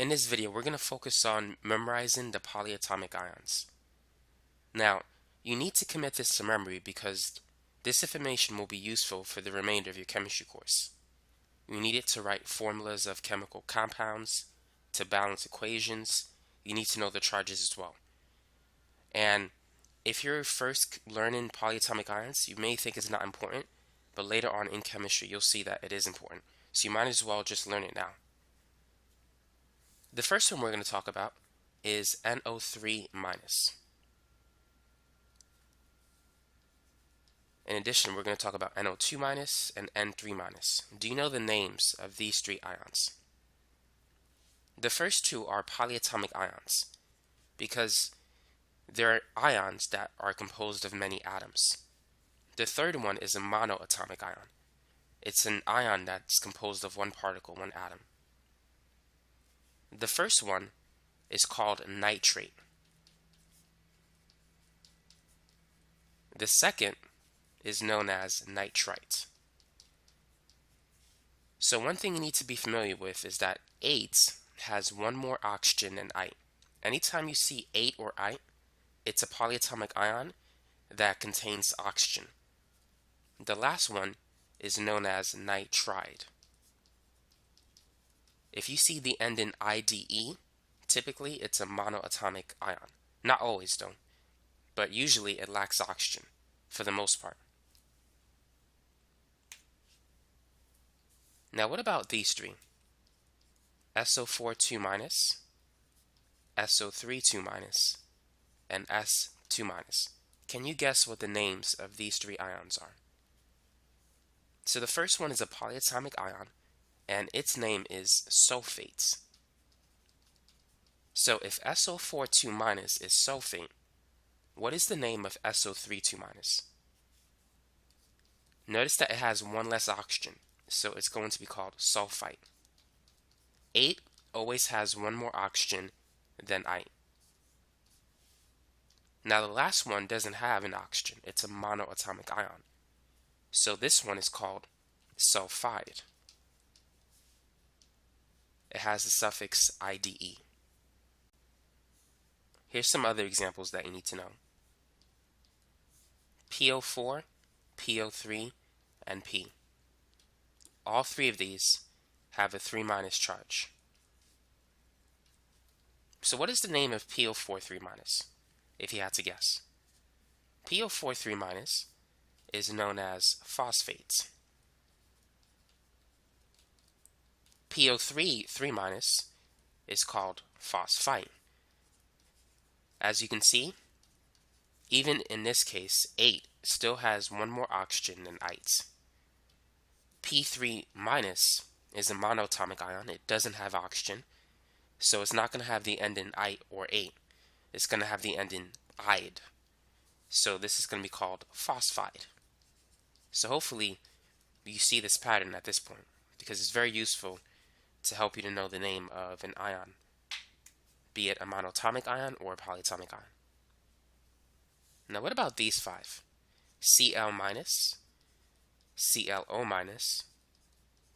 In this video, we're going to focus on memorizing the polyatomic ions. Now, you need to commit this to memory because this information will be useful for the remainder of your chemistry course. You need it to write formulas of chemical compounds, to balance equations. You need to know the charges as well. And if you're first learning polyatomic ions, you may think it's not important, but later on in chemistry, you'll see that it is important. So you might as well just learn it now. The first one we're going to talk about is NO3 minus. In addition, we're going to talk about NO2 minus and N3 minus. Do you know the names of these three ions? The first two are polyatomic ions because they're ions that are composed of many atoms. The third one is a monoatomic ion. It's an ion that's composed of one particle, one atom. The first one is called nitrate. The second is known as nitrite. So one thing you need to be familiar with is that 8 has one more oxygen than I. Anytime you see 8 or I, it's a polyatomic ion that contains oxygen. The last one is known as nitride. If you see the end in IDE, typically it's a monoatomic ion. Not always though, but usually it lacks oxygen for the most part. Now what about these three? SO4 2 minus, SO3 2 minus, and S2 minus. Can you guess what the names of these three ions are? So the first one is a polyatomic ion, and its name is sulfate. So if SO4 2 minus is sulfate, what is the name of SO3 2 minus? Notice that it has one less oxygen, so it's going to be called sulfite. 8 always has one more oxygen than I. Now the last one doesn't have an oxygen, it's a monoatomic ion. So this one is called sulfide. It has the suffix IDE. Here's some other examples that you need to know. PO4, PO3, and P. All three of these have a 3 minus charge. So what is the name of PO4 3 minus, if you had to guess? PO4 3 minus is known as phosphate. PO3 3 minus is called phosphite. As you can see, even in this case, 8 still has one more oxygen than ite. P3 minus is a monoatomic ion. It doesn't have oxygen, so it's not going to have the end in ite or 8. It's going to have the end in ide. So this is going to be called phosphide. So hopefully you see this pattern at this point, because it's very useful to help you to know the name of an ion, be it a monatomic ion or a polyatomic ion. Now what about these 5? Cl minus, ClO minus,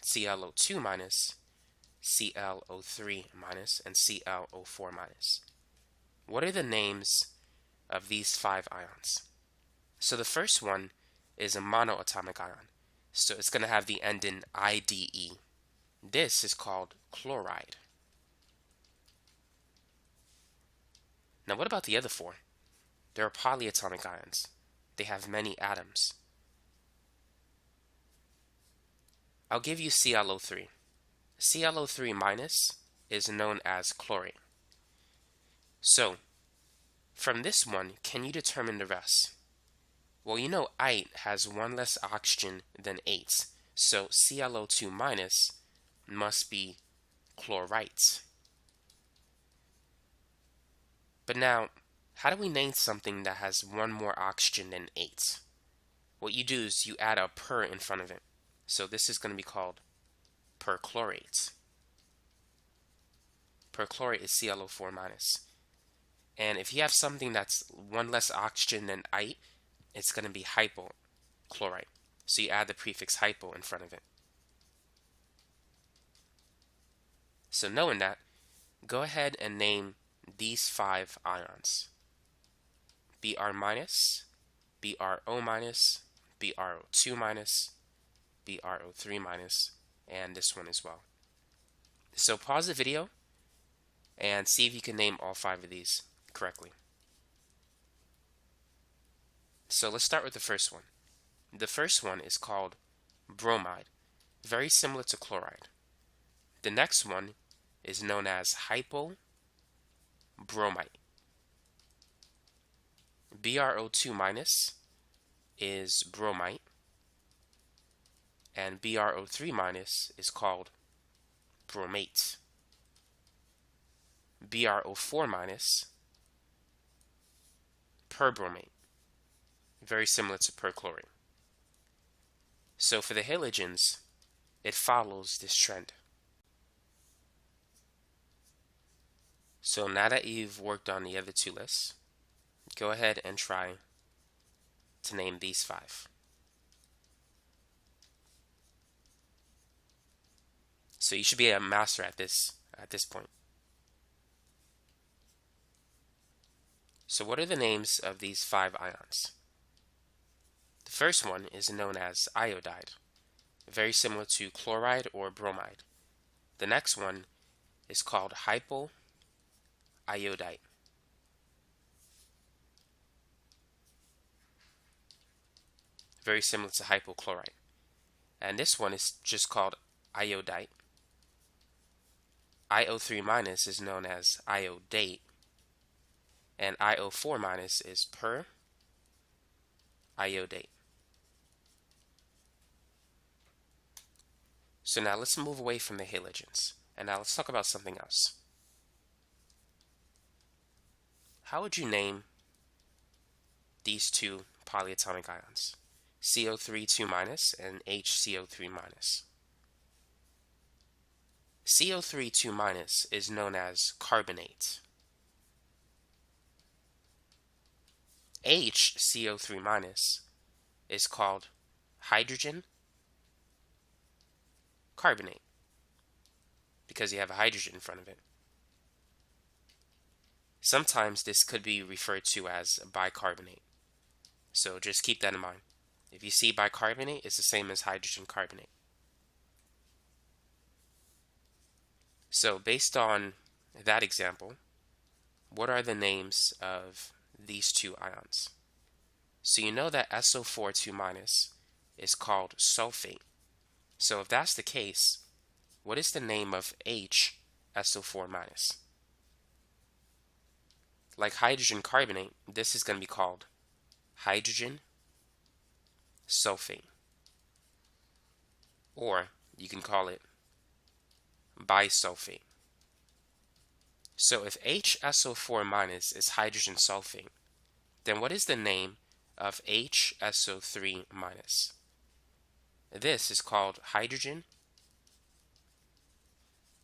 ClO2 minus, ClO3 minus, and ClO4 minus. What are the names of these 5 ions? So the first one is a monoatomic ion, so it's going to have the end in IDE. This is called chloride. Now what about the other 4? They're polyatomic ions. They have many atoms. I'll give you ClO3. ClO3 minus is known as chlorate. So, from this one, can you determine the rest? Well, you know ite has one less oxygen than 8, so ClO2 minus must be chlorite. But now, how do we name something that has one more oxygen than 8? What you do is you add a per in front of it. So this is going to be called perchlorate. Perchlorate is ClO4 minus. And if you have something that's one less oxygen than ite, it's going to be hypochlorite. So you add the prefix hypo in front of it. So knowing that, Go ahead and name these 5 ions: Br minus, BrO minus, BrO2 minus, BrO3 minus, and this one as well. So pause the video and see if you can name all 5 of these correctly. So let's start with the first one. The first one is called bromide, very similar to chloride. The next one is known as hypobromite. BrO2 minus is bromite, and BrO3 minus is called bromate. BrO4 minus, perbromate, very similar to perchlorate. So for the halogens, it follows this trend. So now that you've worked on the other 2 lists, go ahead and try to name these 5. So you should be a master at this point. So what are the names of these 5 ions? The first one is known as iodide, very similar to chloride or bromide. The next one is called hypoiodite, very similar to hypochlorite. And this one is just called iodite. IO3 minus is known as iodate, and IO4 minus is periodate. So now let's move away from the halogens, and now let's talk about something else. How would you name these 2 polyatomic ions, CO3 2 minus and HCO3 minus? CO3 2 minus is known as carbonate. HCO3 minus is called hydrogen carbonate because you have a hydrogen in front of it. Sometimes this could be referred to as bicarbonate. So just keep that in mind. If you see bicarbonate, it's the same as hydrogen carbonate. So based on that example, what are the names of these 2 ions? So you know that SO4 2 minus is called sulfate. So if that's the case, what is the name of HSO4 minus? Like hydrogen carbonate, this is going to be called hydrogen sulfate. Or you can call it bisulfate. So if HSO4 minus is hydrogen sulfate, then what is the name of HSO3 minus? This is called hydrogen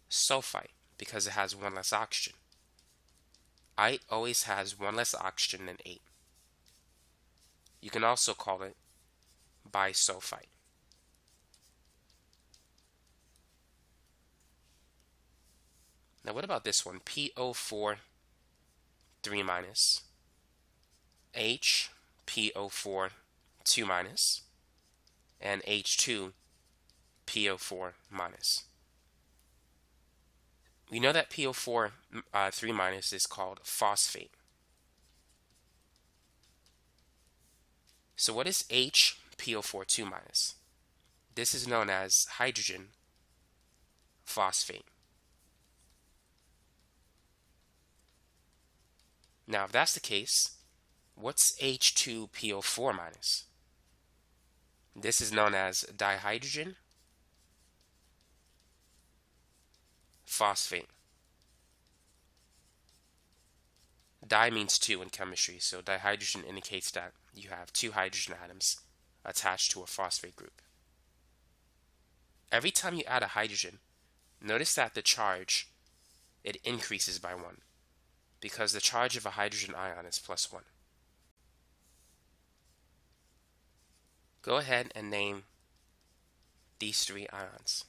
sulfite because it has 1 less oxygen. I always has 1 less oxygen than 8. You can also call it bisulfite. Now what about this one? PO4 3 minus, HPO4 2 minus, and H2PO4 minus. We know that PO4 3 minus is called phosphate. So what is HPO4 2 minus? This is known as hydrogen phosphate. Now if that's the case, what's H2PO4 minus? This is known as dihydrogen phosphate. Di means 2 in chemistry, so dihydrogen indicates that you have 2 hydrogen atoms attached to a phosphate group. Every time you add a hydrogen, notice that the charge, it increases by 1, because the charge of a hydrogen ion is +1. Go ahead and name these 3 ions.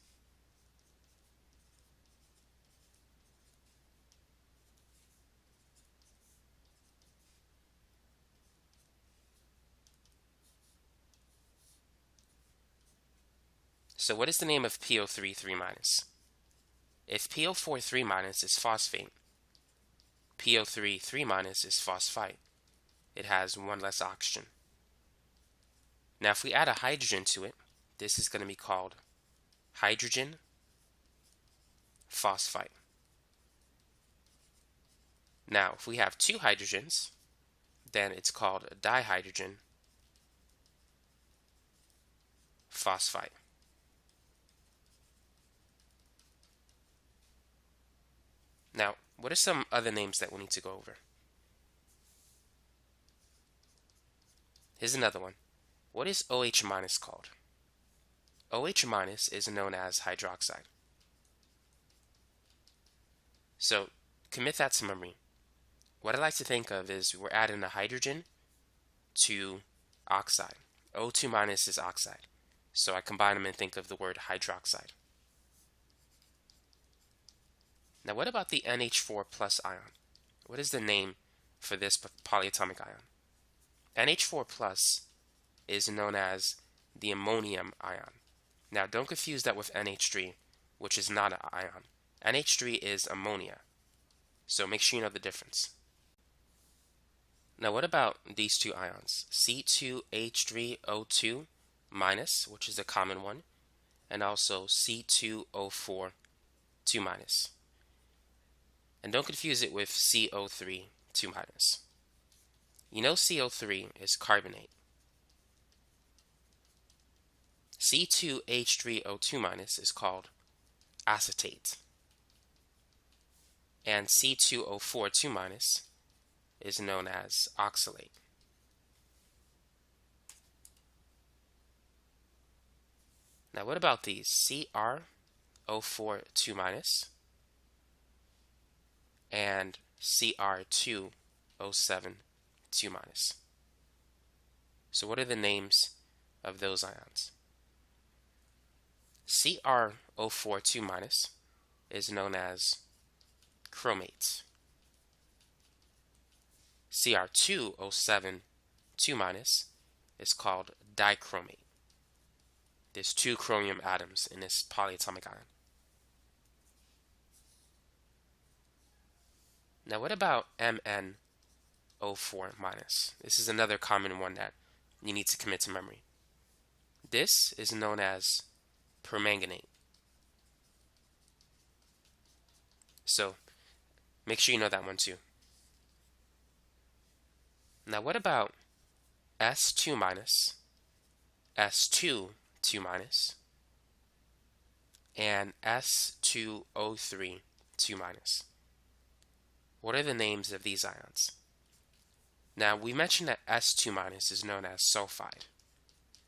So what is the name of PO3 3-? If PO4 3- is phosphate, PO3 3- is phosphite. It has one less oxygen. Now if we add a hydrogen to it, this is going to be called hydrogen phosphite. Now if we have two hydrogens, then it's called dihydrogen phosphite. Now, what are some other names that we need to go over? Here's another one. What is OH- called? OH- is known as hydroxide. So, commit that to memory. What I like to think of is we're adding a hydrogen to oxide. O2- is oxide. So I combine them and think of the word hydroxide. Now what about the NH4 plus ion? What is the name for this polyatomic ion? NH4 plus is known as the ammonium ion. Now don't confuse that with NH3, which is not an ion. NH3 is ammonia. So make sure you know the difference. Now what about these two ions? C2H3O2-, which is a common one, and also C2O4 2-. And don't confuse it with CO3 2-. You know CO3 is carbonate. C2H3O2- is called acetate. And C2O4 2- is known as oxalate. Now what about these? CrO4 2- and Cr2O7 2-. So what are the names of those ions? CrO4 2- is known as chromate. Cr2O7 2- is called dichromate. There's two chromium atoms in this polyatomic ion. Now what about MnO4-? This is another common one that you need to commit to memory. This is known as permanganate. So make sure you know that one too. Now what about S2-, S2 2-, and S2O3 2-? What are the names of these ions? Now we mentioned that S2- is known as sulfide.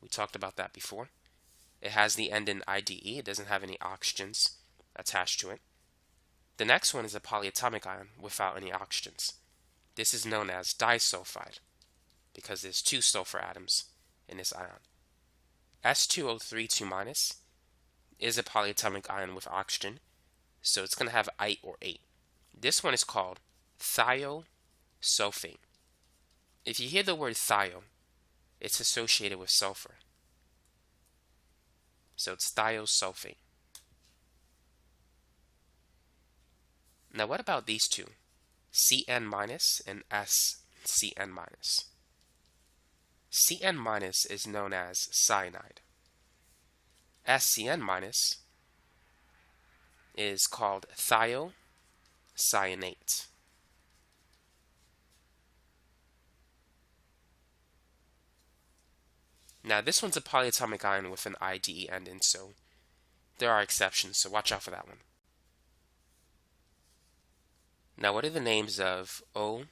We talked about that before. It has the end in IDE. It doesn't have any oxygens attached to it. The next one is a polyatomic ion without any oxygens. This is known as disulfide because there's two sulfur atoms in this ion. S2O3 2- is a polyatomic ion with oxygen, so it's going to have ite or ate. This one is called thiosulfate. If you hear the word thio, it's associated with sulfur. So it's thiosulfate. Now what about these two? Cn- and SCn-. Cn- is known as cyanide. SCn- is called thiocyanate. Now this one's a polyatomic ion with an IDE ending, so there are exceptions, so watch out for that one. Now what are the names of O2-,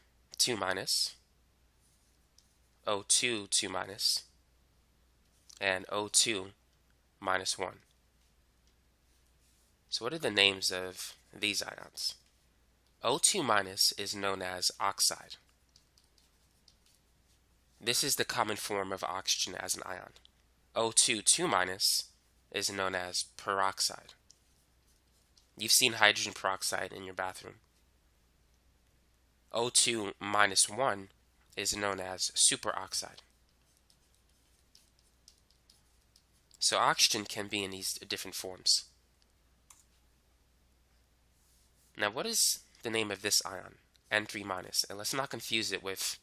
O2 2-, and O2-1? So what are the names of these ions? O2- is known as oxide. This is the common form of oxygen as an ion. O2 2- is known as peroxide. You've seen hydrogen peroxide in your bathroom. O2-1 is known as superoxide. So oxygen can be in these different forms. Now what is the name of this ion? N3 minus. And let's not confuse it with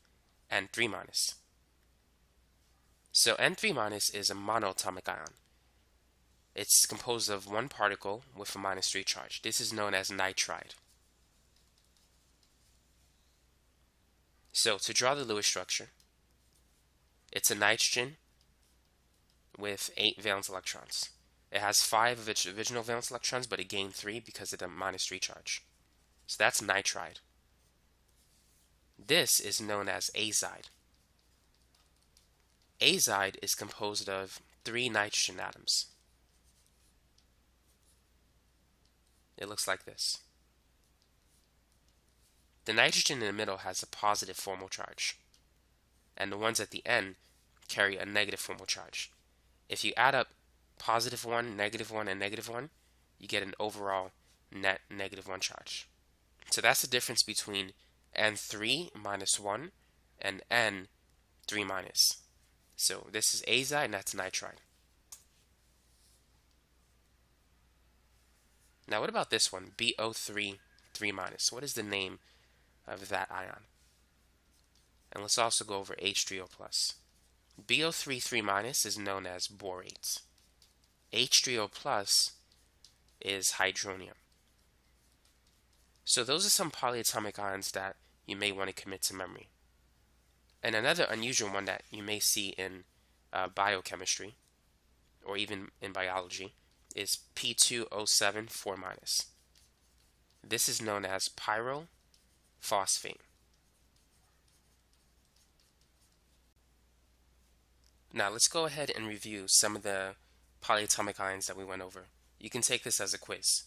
N3 minus. So N3 minus is a monoatomic ion. It's composed of one particle with a -3 charge. This is known as nitride. So to draw the Lewis structure, it's a nitrogen with 8 valence electrons. It has 5 of its original valence electrons, but it gained 3 because of the -3 charge. So that's nitride. This is known as azide. Azide is composed of 3 nitrogen atoms. It looks like this. The nitrogen in the middle has a positive formal charge, and the ones at the end carry a negative formal charge. If you add up +1, -1, and -1, you get an overall net -1 charge. So that's the difference between N3 minus 1 and N3 minus. So this is azide and that's nitride. Now what about this one, BO3 3 minus? What is the name of that ion? And let's also go over H3O plus. BO3 3 minus is known as borate. H3O plus is hydronium. So those are some polyatomic ions that you may want to commit to memory. And another unusual one that you may see in biochemistry or even in biology is P2O7 4 minus. This is known as pyrophosphate. Now let's go ahead and review some of the polyatomic ions that we went over. You can take this as a quiz.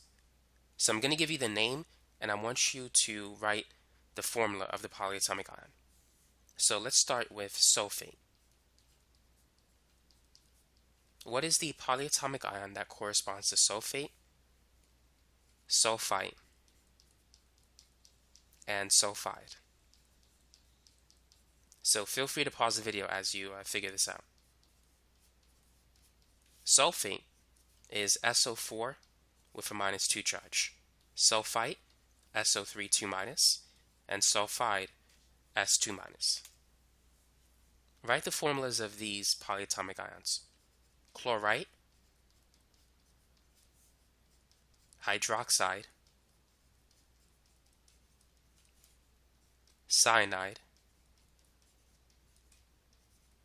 So I'm going to give you the name and I want you to write the formula of the polyatomic ion. So let's start with sulfate. What is the polyatomic ion that corresponds to sulfate, sulfite, and sulfide? So feel free to pause the video as you figure this out. Sulfate is SO4 with a -2 charge. Sulfite, SO3 2 minus, and sulfide, S2 minus. Write the formulas of these polyatomic ions. Chlorite, hydroxide, cyanide,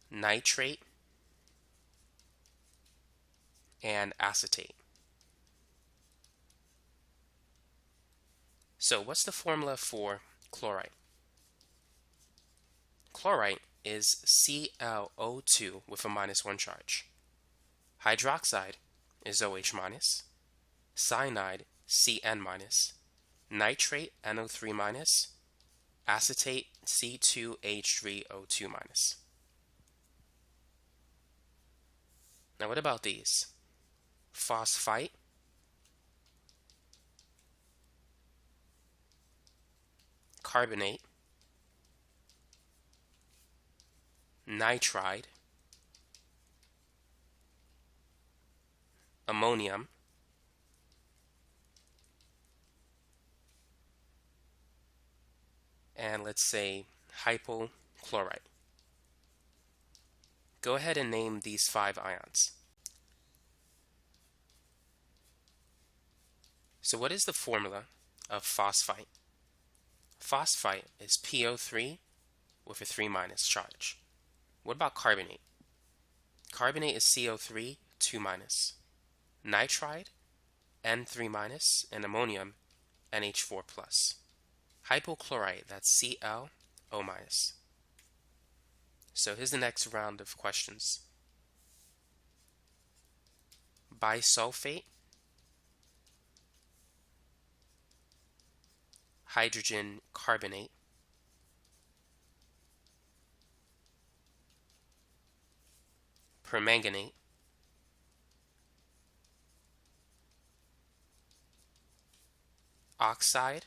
nitrate, and acetate. So what's the formula for chlorite? Chlorite is ClO2 with a -1 charge. Hydroxide is OH minus, cyanide Cn minus, nitrate NO3 minus, acetate C2H3O2 minus. Now what about these? Phosphite, carbonate, nitride, ammonium, and let's say hypochlorite. Go ahead and name these 5 ions. So what is the formula of phosphite? Phosphite is PO3 with a 3 minus charge. What about carbonate? Carbonate is CO3 2 minus. Nitride N3 minus, and ammonium NH4 plus. Hypochlorite, that's ClO minus. So here's the next round of questions. Bisulfate, hydrogen carbonate, permanganate, oxide,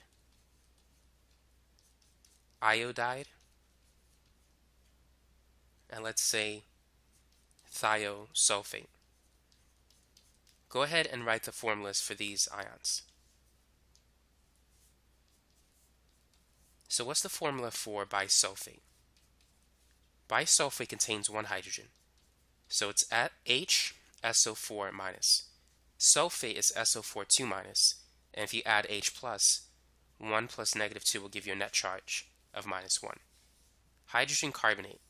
iodide, and let's say thiosulfate. Go ahead and write the formulas for these ions. So what's the formula for bisulfate? Bisulfate contains one hydrogen. So it's at HSO4 minus. Sulfate is SO4 2 minus. And if you add H plus, 1 plus negative 2 will give you a net charge of minus 1. Hydrogen carbonate.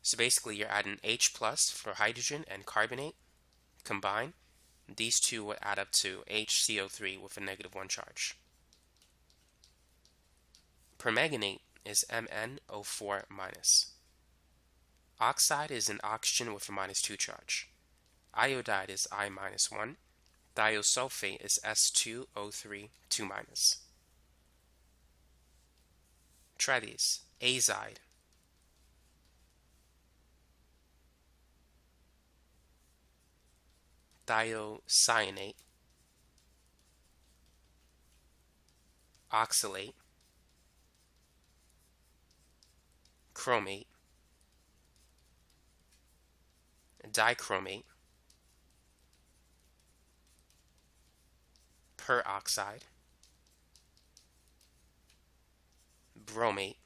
So basically you're adding H plus for hydrogen and carbonate combined. These two would add up to HCO3 with a negative 1 charge. Permanganate is MnO4 minus. Oxide is an oxygen with a minus 2 charge. Iodide is I minus 1. Thiosulfate is S2O3 2 minus. Try these. Azide. Thiocyanate. Oxalate. Chromate. Dichromate. Peroxide. Bromate.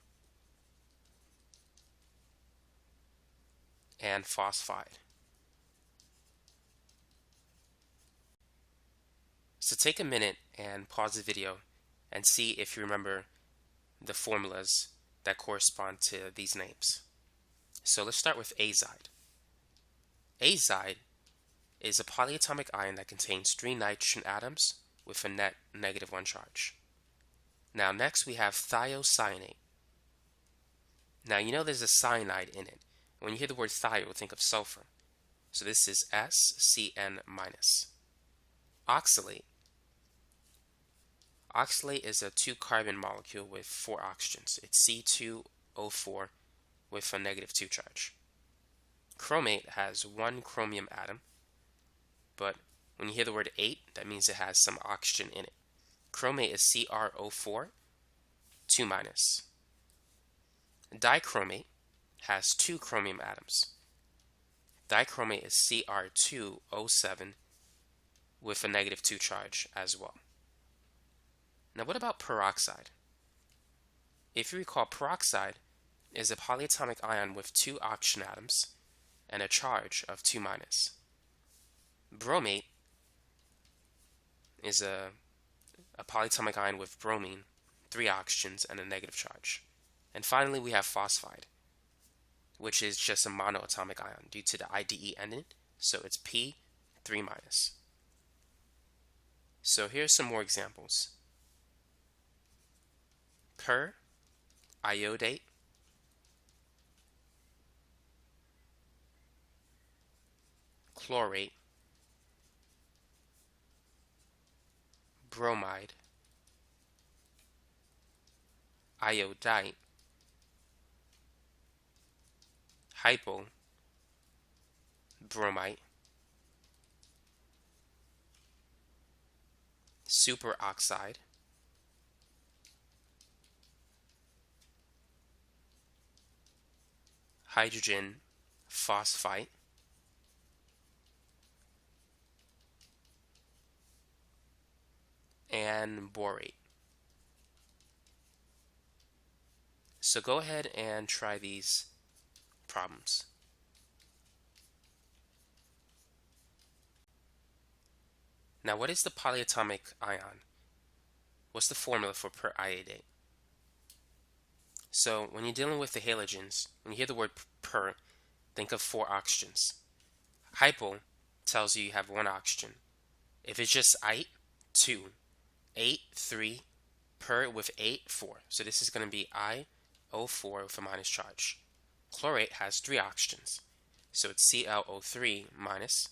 And phosphide. So take a minute and pause the video and see if you remember the formulas that correspond to these names. So let's start with azide. Azide is a polyatomic ion that contains 3 nitrogen atoms with a net negative 1 charge. Now next we have thiocyanate. Now you know there's a cyanide in it. When you hear the word thio, think of sulfur. So this is SCN minus. Oxalate. Oxalate is a 2-carbon molecule with 4 oxygens. It's C2O4 with a negative 2 charge. Chromate has 1 chromium atom, but when you hear the word 8, that means it has some oxygen in it. Chromate is CrO4 2 minus. Dichromate has 2 chromium atoms. Dichromate is Cr2O7 with a negative 2 charge as well. Now what about peroxide? If you recall, peroxide is a polyatomic ion with 2 oxygen atoms and a charge of 2 minus. Bromate is a polyatomic ion with bromine, 3 oxygens, and a negative charge. And finally we have phosphide, which is just a monoatomic ion due to the IDE ending, so it's P3 minus. So here's some more examples. Iodate, chlorate, bromide, iodite, hypobromite, superoxide, hydrogen phosphite, and borate. So go ahead and try these problems. Now what is the polyatomic ion? What's the formula for periodate? So when you're dealing with the halogens, when you hear the word per, think of 4 oxygens. Hypo tells you have 1 oxygen. If it's just 2, 8, 3, per with 8, 4. So this is going to be IO4 with a minus charge. Chlorate has 3 oxygens. So it's ClO3 minus.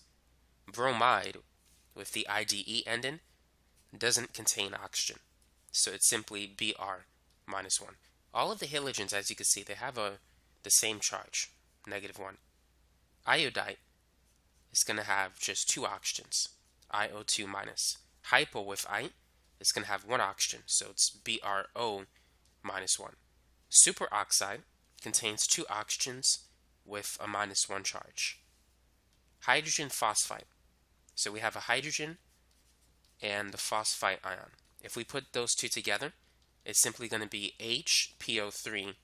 Bromide with the IDE ending doesn't contain oxygen. So it's simply Br minus 1. All of the halogens, as you can see, they have the same charge, negative 1. Iodite is going to have just 2 oxygens, IO2 minus. Hypo with ite is going to have 1 oxygen, so it's BRO minus 1. Superoxide contains 2 oxygens with a minus 1 charge. Hydrogen phosphide. So we have a hydrogen and the phosphite ion. If we put those two together, it's simply going to be HPO3,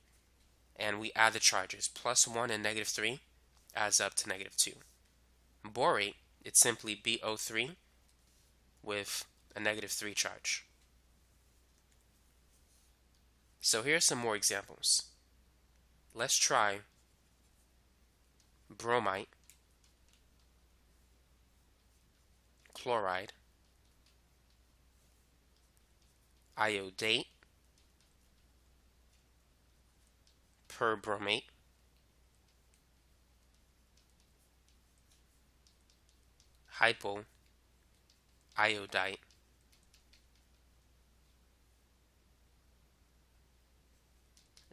and we add the charges. +1 and -3 adds up to -2. Borate, it's simply BO3 with a -3 charge. So here are some more examples. Let's try bromite, chloride, iodate, perbromate, hypoiodite,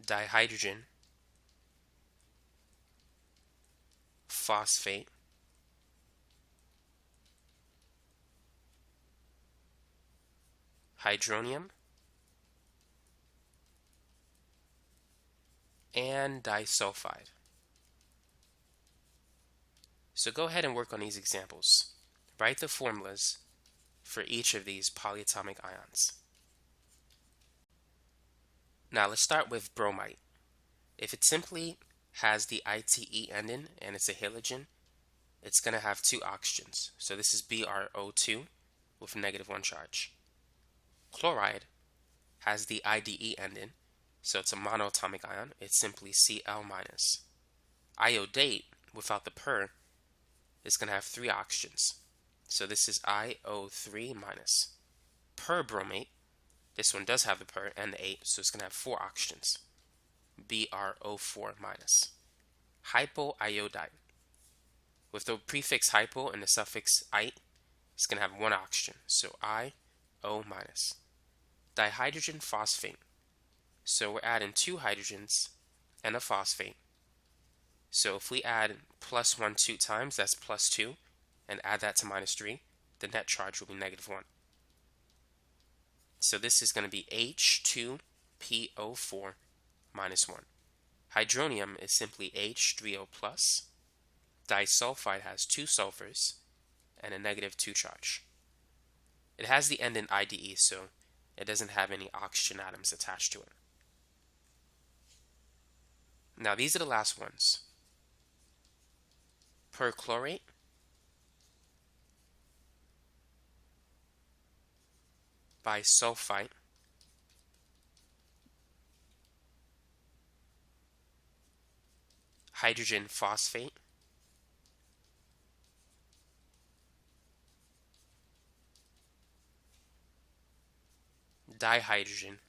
dihydrogen, phosphate, hydronium, and disulfide. So go ahead and work on these examples. Write the formulas for each of these polyatomic ions. Now let's start with bromite. If it simply has the ITE ending and it's a halogen, it's going to have two oxygens. So this is BrO2 with -1 charge. Chloride has the IDE ending, so it's a monoatomic ion. It's simply Cl-. Iodate, without the per, is going to have three oxygens. So this is IO3-. Perbromate, this one does have the per and the 8, so it's going to have four oxygens. BrO4-. Hypoiodite, with the prefix hypo and the suffix ite, it's going to have one oxygen, so IO-. Dihydrogen phosphate, so we're adding two hydrogens and a phosphate. So if we add +1 2 times, that's +2, and add that to -3, the net charge will be -1. So this is going to be H2PO4 -1. Hydronium is simply H3O+. Disulfide has two sulfurs and a -2 charge. It has the end in IDE, so it doesn't have any oxygen atoms attached to it. Now these are the last ones. Perchlorate, bisulfite, hydrogen phosphate, dihydrogen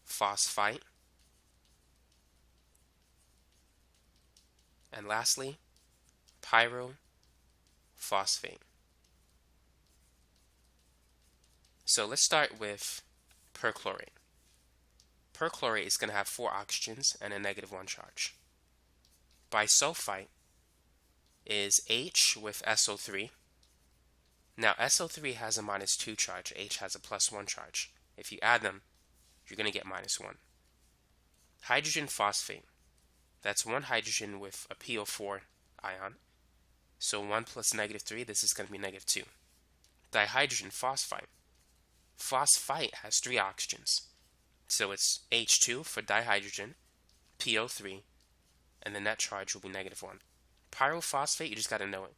phosphite, and lastly, pyrophosphate. So let's start with perchlorate. Perchlorate is going to have four oxygens and a -1 charge. Bisulfite is H with SO3. Now SO3 has a -2 charge, H has a +1 charge. If you add them, you're going to get -1. Hydrogen phosphate, that's one hydrogen with a PO4 ion. So 1 plus -3, this is going to be -2. Dihydrogen phosphite. Phosphite has three oxygens. So it's H2 for dihydrogen, PO3, and the net charge will be -1. Pyrophosphate, you just got to know it.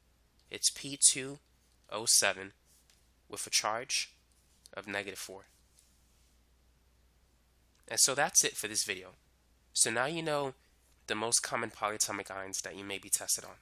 It's P2O7 with a charge of -4. And so that's it for this video. So now you know the most common polyatomic ions that you may be tested on.